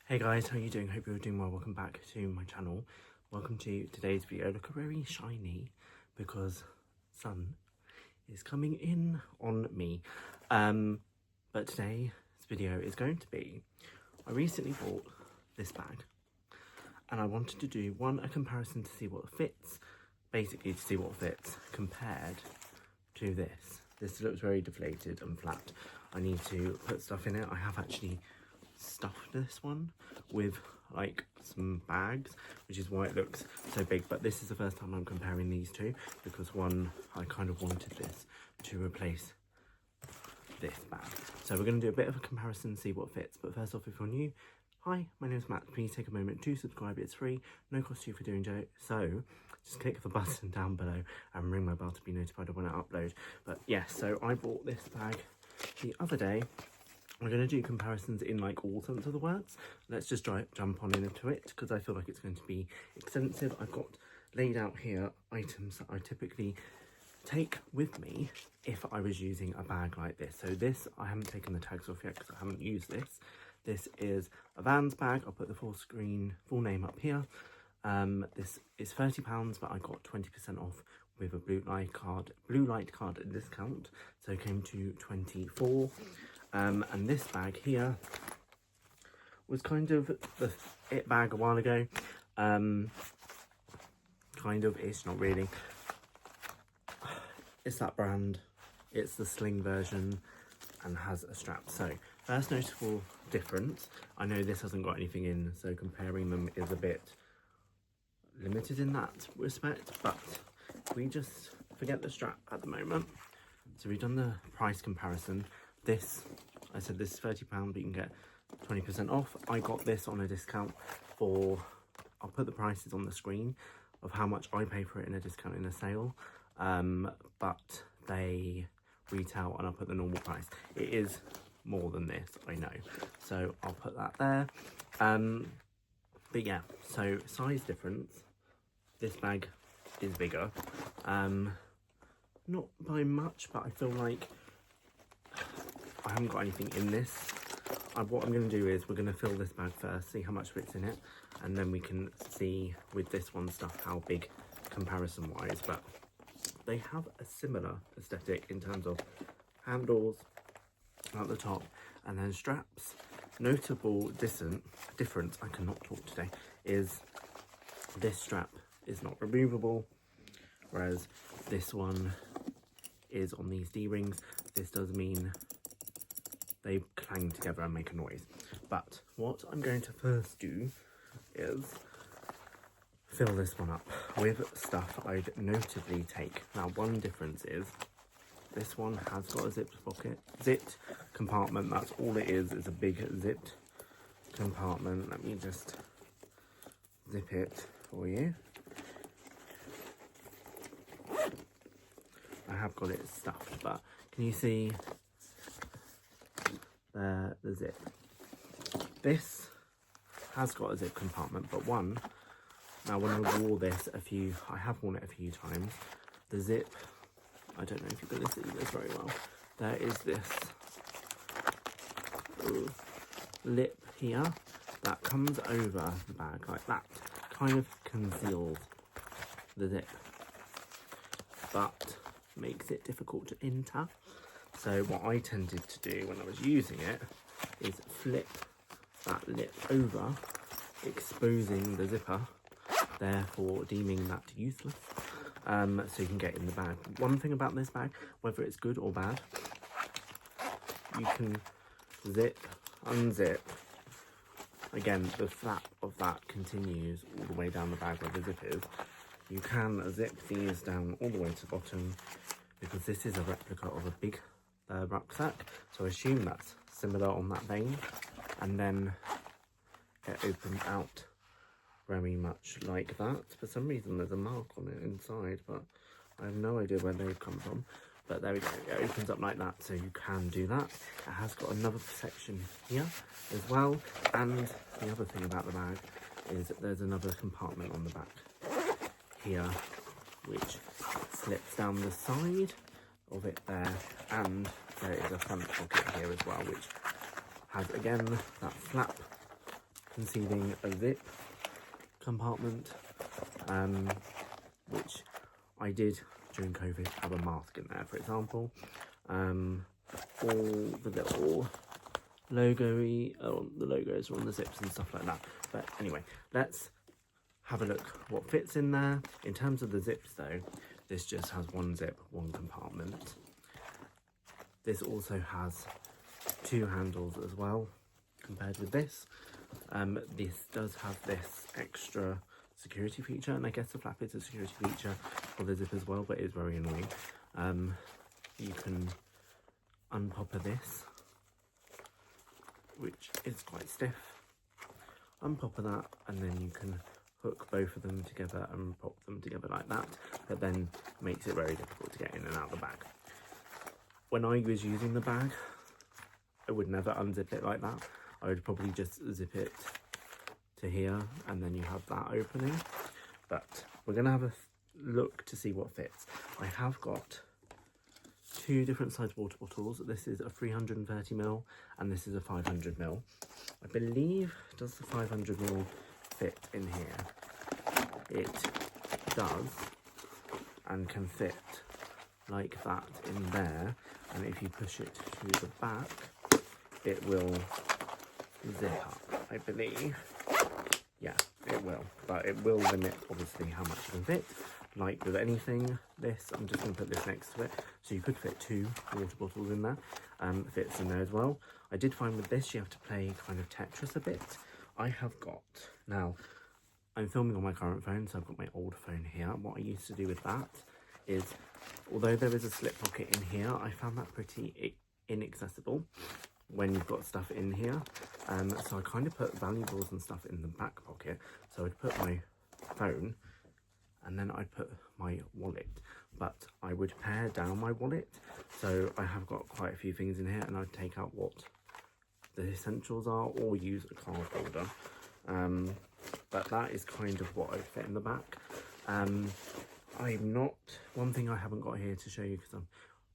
Hey guys, how are you doing? Hope you're doing well. Welcome back to my channel. Welcome to today's video. Look, very shiny because sun is coming in on me. But today's video is going to be, I recently bought this bag and I wanted to do a comparison to see what fits, basically to see what fits compared to this. This looks very deflated and flat. I need to put stuff in it. I have actually stuffed this one with like some bags, which is why it looks so big. But this is the first time I'm comparing these two because one, I kind of wanted this to replace this bag. So we're going to do a bit of a comparison, see what fits. But first off, if you're new, hi, my name is Matt. Please take a moment to subscribe. It's free, no cost to you for doing so. Just click the button down below and ring my bell to be notified of when I upload. But yes, so I bought this bag the other day. We're going to do comparisons in like all sense of the words. Let's just jump on into it because I feel like it's going to be extensive. I've got laid out here items that I typically take with me if I was using a bag like this. So this, I haven't taken the tags off yet because I haven't used this. This is a VANS bag. I'll put the full name up here. This is £30, but I got 20% off with a blue light card discount. So it came to 24. And this bag here was kind of the it bag a while ago. Kind of, it's not really. It's that brand. It's the sling version and has a strap. So first noticeable difference. I know this hasn't got anything in, so comparing them is a bit limited in that respect. But we just forget the strap at the moment. So we've done the price comparison. This, I said this is £30, but you can get 20% off. I got this on a discount for, I'll put the prices on the screen of how much I pay for it in a discount in a sale. But they retail and I'll put the normal price. It is more than this, I know. So I'll put that there. But yeah, so size difference. This bag is bigger. Not by much, but I feel like I haven't got anything in this. What I'm going to do is we're going to fill this bag first, see how much fits in it, and then we can see with this one stuff how big comparison wise. But they have a similar aesthetic in terms of handles at the top and then straps. Notable difference, I cannot talk today, is this strap is not removable, whereas this one is on these D-rings. This does mean they clang together and make a noise. But what I'm going to first do is fill this one up with stuff I'd notably take. Now, one difference is this one has got a zipped compartment. That's all it is a big zipped compartment. Let me just zip it for you. I have got it stuffed, but can you see the zip? This has got a zip compartment, but now when I wore this I have worn it a few times, the zip, I don't know if you're going to see this very well, there is this lip here that comes over the bag like that, kind of conceals the zip, but makes it difficult to enter. So what I tended to do when I was using it is flip that lip over, exposing the zipper, therefore deeming that useless, so you can get in the bag. One thing about this bag, whether it's good or bad, you can zip, unzip. Again, the flap of that continues all the way down the bag where the zip is. You can zip these down all the way to the bottom because this is a replica of a big rucksack, so I assume that's similar on that vein, and then it opens out very much like that. For some reason there's a mark on it inside, but I have no idea where they've come from. But there we go, it opens up like that, so you can do that. It has got another section here as well, and the other thing about the bag is that there's another compartment on the back here which slips down the side of it there, and there is a front pocket here as well which has again that flap concealing a zip compartment, which I did during COVID have a mask in there, for example. All the little logo-y, the logos are on the zips and stuff like that. But anyway, let's have a look what fits in there. In terms of the zips though, this just has one zip, one compartment. This also has 2 handles as well, compared with this. This does have this extra security feature, and I guess the flap is a security feature for the zip as well, but it's very annoying. You can unpopper this, which is quite stiff. Unpopper that, and then you can hook both of them together and pop them together like that, but then makes it very difficult to get in and out of the bag. When I was using the bag, I would never unzip it like that. I would probably just zip it to here, and then you have that opening. But we're going to have a look to see what fits. I have got 2 different size water bottles. This is a 330ml and this is a 500ml. I believe, does the 500ml fit in here? It does, and can fit like that in there, and if you push it to the back, it will zip up, I believe. Yeah, it will, but it will limit obviously how much you can fit. Like with anything, this, I'm just going to put this next to it, so you could fit 2 water bottles in there. Fits in there as well. I did find with this you have to play kind of Tetris a bit. I have got, now I'm filming on my current phone, so I've got my old phone here. What I used to do with that is, although there is a slip pocket in here, I found that pretty inaccessible when you've got stuff in here. So I kind of put valuables and stuff in the back pocket. So I'd put my phone, and then I'd put my wallet, but I would pare down my wallet. So I have got quite a few things in here, and I'd take out what the essentials are, or use a card holder. But that is kind of what I fit in the back. One thing I haven't got here to show you, because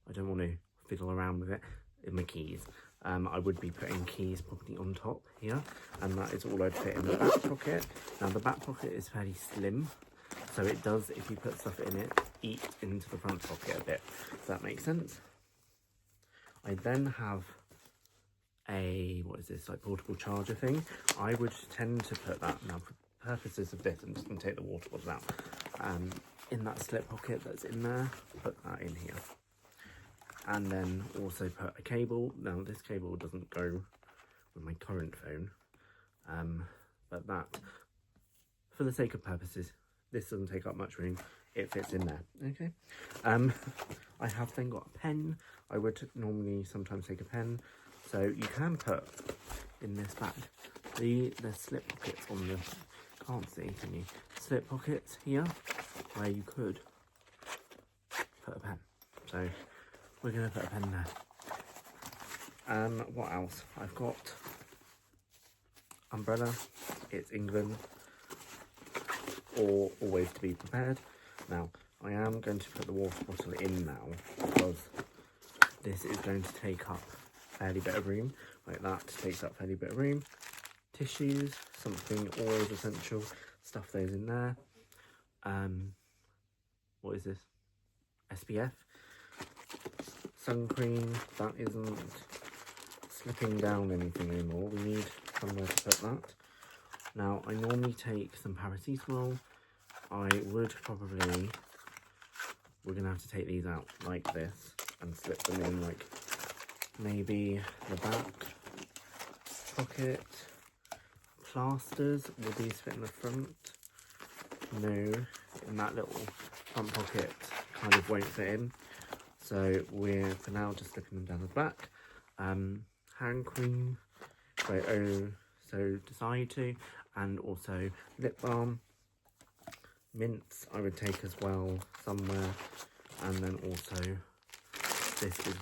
I don't want to fiddle around with it, is my keys. I would be putting keys probably on top here, and that is all I'd fit in the back pocket. Now the back pocket is fairly slim, so it does, if you put stuff in it, eat into the front pocket a bit. Does that make sense? I then have a, what is this, like portable charger thing. I would tend to put that, now for purposes of this, I'm just going to take the water bottle out. In that slip pocket that's in there, put that in here. And then also put a cable. Now this cable doesn't go with my current phone, but that, for the sake of purposes, this doesn't take up much room, it fits in there. Okay. I have then got a pen. I would normally sometimes take a pen, so you can put in this bag the slip pockets on the, can't see, can you, slip pockets here where you could put a pen. So we're going to put a pen there. What else? I've got umbrella. It's England, or always to be prepared. Now, I am going to put the water bottle in now, because this is going to take up a fairly bit of room. Like that takes up a fairly bit of room. Tissues, something always essential. Stuff those in there. What is this? SPF. Sun cream, that isn't slipping down anything anymore. We need somewhere to put that. Now, I normally take some paracetamol. I would probably, we're going to have to take these out like this and slip them in, like maybe the back pocket. Plasters, will these fit in the front? No, in that little front pocket kind of won't fit in. So we're, for now, just slipping them down the back. Hand cream, so decide to, and also lip balm. Mints I would take as well somewhere, and then also this is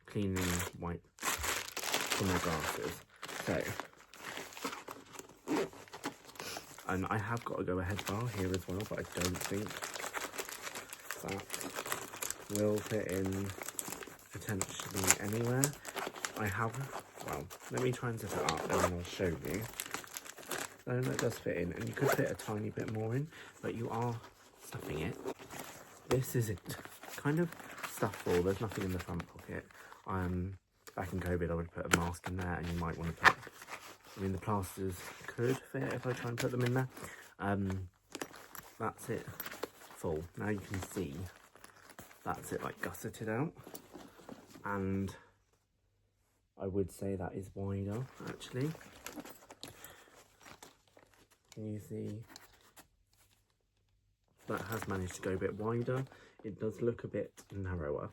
cleaning wipe for my glasses. So, and I have got a go-ahead bar here as well, but I don't think that will fit in potentially anywhere. I have, well, let me try and set it up and then I'll show you. No, that does fit in, and you could fit a tiny bit more in, but you are stuffing it. This isn't kind of stuff full. There's nothing in the front pocket. Back in COVID, I would put a mask in there, and you might want to put, I mean, the plasters could fit if I try and put them in there. That's it full. Now you can see that's it like gusseted out, and I would say that is wider actually. Can you see that has managed to go a bit wider? It does look a bit narrower,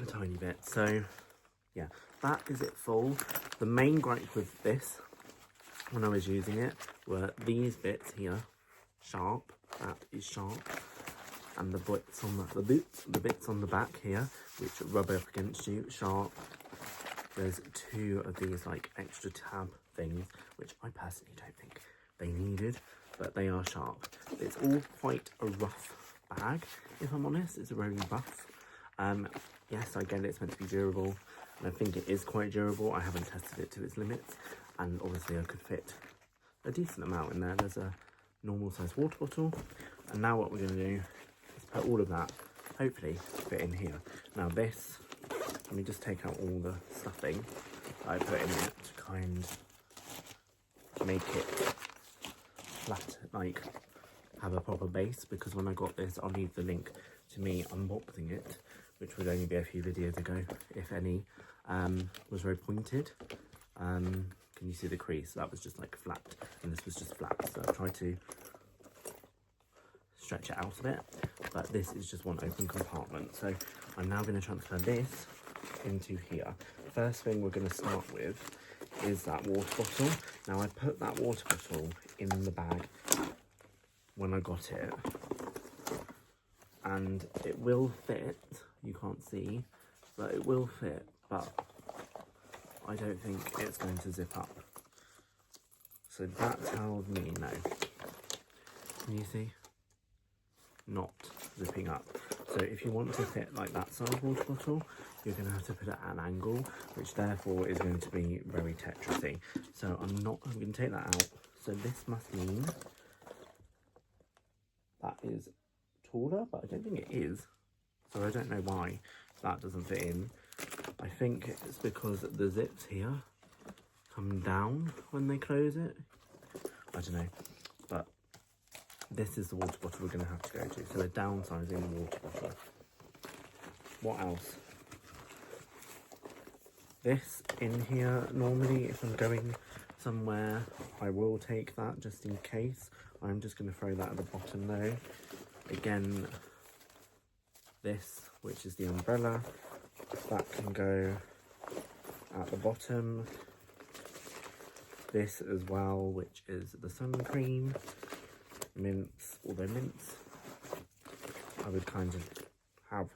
a tiny bit. So yeah, that is it full. The main gripe with this when I was using it were these bits here, sharp. That is sharp, and the bits on the bits on the back here, which rub up against you, sharp. There's two of these like extra tab things, which I personally don't think they needed, but they are sharp. It's all quite a rough bag, if I'm honest. It's very rough. Yes, I get it's meant to be durable, and I think it is quite durable. I haven't tested it to its limits, and obviously I could fit a decent amount in there. There's a normal size water bottle, and now what we're going to do is put all of that, hopefully, fit in here. Now this, let me just take out all the stuffing that I put in it to kind of make it flat, like have a proper base, because when I got this, I'll leave the link to me unboxing it, which would only be a few videos ago, if any. Was very pointed. Can you see the crease? That was just like flat, and this was just flat. So I tried to stretch it out a bit, but this is just one open compartment. So I'm now going to transfer this into here. First thing we're going to start with is that water bottle. Now I put that water bottle in the bag when I got it, and it will fit. You can't see, but it will fit, but I don't think it's going to zip up. So that tells me no. Can you see? Not zipping up. So if you want to fit like that size water bottle, you're going to have to put it at an angle, which therefore is going to be very Tetrisy. So I'm going to take that out. So this must mean that is taller, but I don't think it is. So I don't know why that doesn't fit in. I think it's because the zips here come down when they close it. I don't know, but this is the water bottle we're going to have to go to. So we're downsizing the water bottle. What else? This in here, normally if I'm going somewhere, I will take that just in case. I'm just going to throw that at the bottom though. Again, this, which is the umbrella, that can go at the bottom. This as well, which is the sun cream. Mints, although mints I would kind of have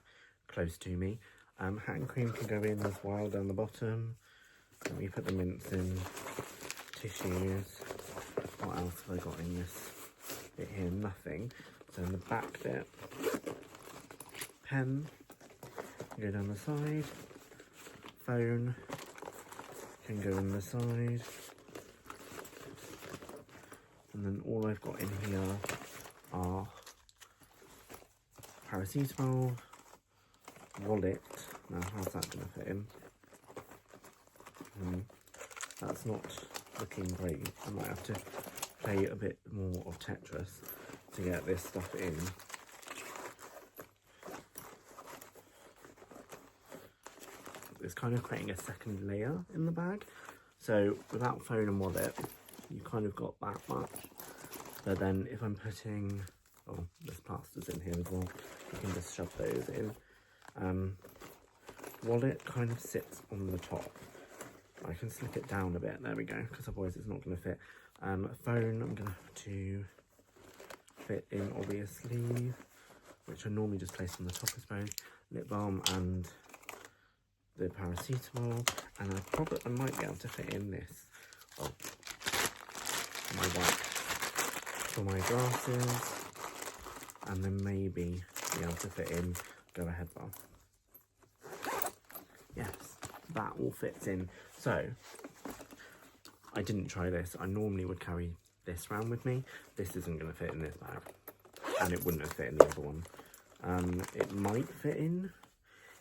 close to me. Hand cream can go in as well down the bottom. Let me put the mints in. Tissues. What else have I got in this bit here? Nothing. So in the back bit, pen can go down the side. Phone can go in the side. And then all I've got in here are paracetamol, wallet. Now how's that going to fit in? That's not looking great. I might have to play a bit more of Tetris to get this stuff in. It's kind of creating a second layer in the bag. So without phone and wallet, you kind of got that much. But then if I'm putting, oh, there's plasters in here as well, you can just shove those in. Wallet kind of sits on the top. I can slip it down a bit, there we go, because otherwise it's not going to fit. Phone, I'm going to have to fit in, obviously, which I normally just place on the top, I suppose. Lip balm and the paracetamol, and I might be able to fit in this. Oh, my wax for my glasses, and then maybe be able to fit in Go Ahead bar. Yes, that all fits in. So I didn't try this. I normally would carry this around with me. This isn't going to fit in this bag, and it wouldn't have fit in the other one. It might fit in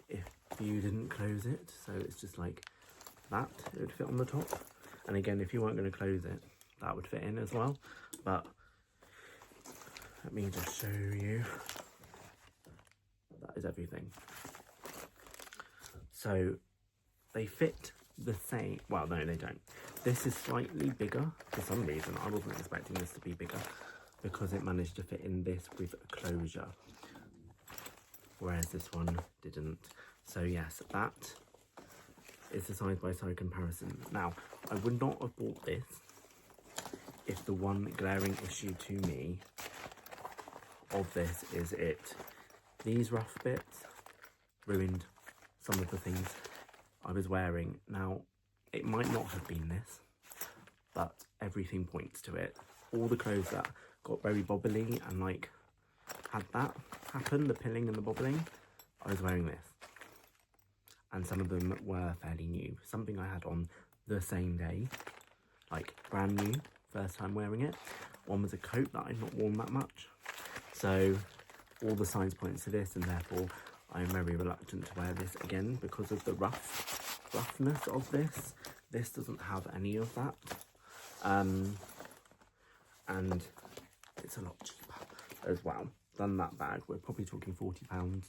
if you didn't close it, so it's just like that. It would fit on the top, and again, if you weren't going to close it, that would fit in as well. But let me just show you. That is everything. So they fit the same. Well, no, they don't. This is slightly bigger for some reason. I wasn't expecting this to be bigger because it managed to fit in this with a closure, whereas this one didn't. So yes, that is the side-by-side comparison. Now, I would not have bought this if the one glaring issue to me of this is these rough bits ruined some of the things I was wearing. Now, it might not have been this, but everything points to it. All the clothes that got very bobbly and like had that happen, the pilling and the bobbling, I was wearing this. And some of them were fairly new. Something I had on the same day, like brand new, first time wearing it. One was a coat that I'd not worn that much. So all the signs point to this, and therefore I'm very reluctant to wear this again because of the roughness of this. This doesn't have any of that. And it's a lot cheaper as well than that bag. We're probably talking £40,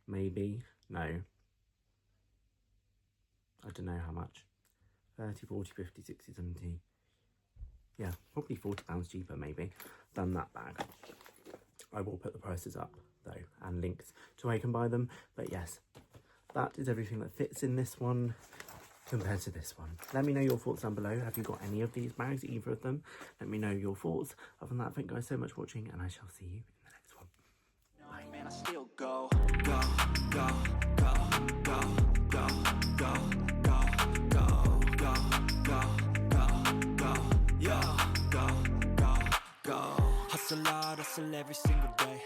maybe. No. I don't know how much. 30, 40, 50, 60, 70. Yeah, probably £40 cheaper maybe than that bag. I will put the prices up though and links to where you can buy them. But yes, that is everything that fits in this one compared to this one. Let me know your thoughts down below. Have you got any of these bags, either of them? Let me know your thoughts. Other than that, thank you guys so much for watching, and I shall see you in the next one. Bye. Man, I still go, go, go, go, go, go, go, go, go, go, go, go, go, go, go, go. Hustle hard, hustle every single day.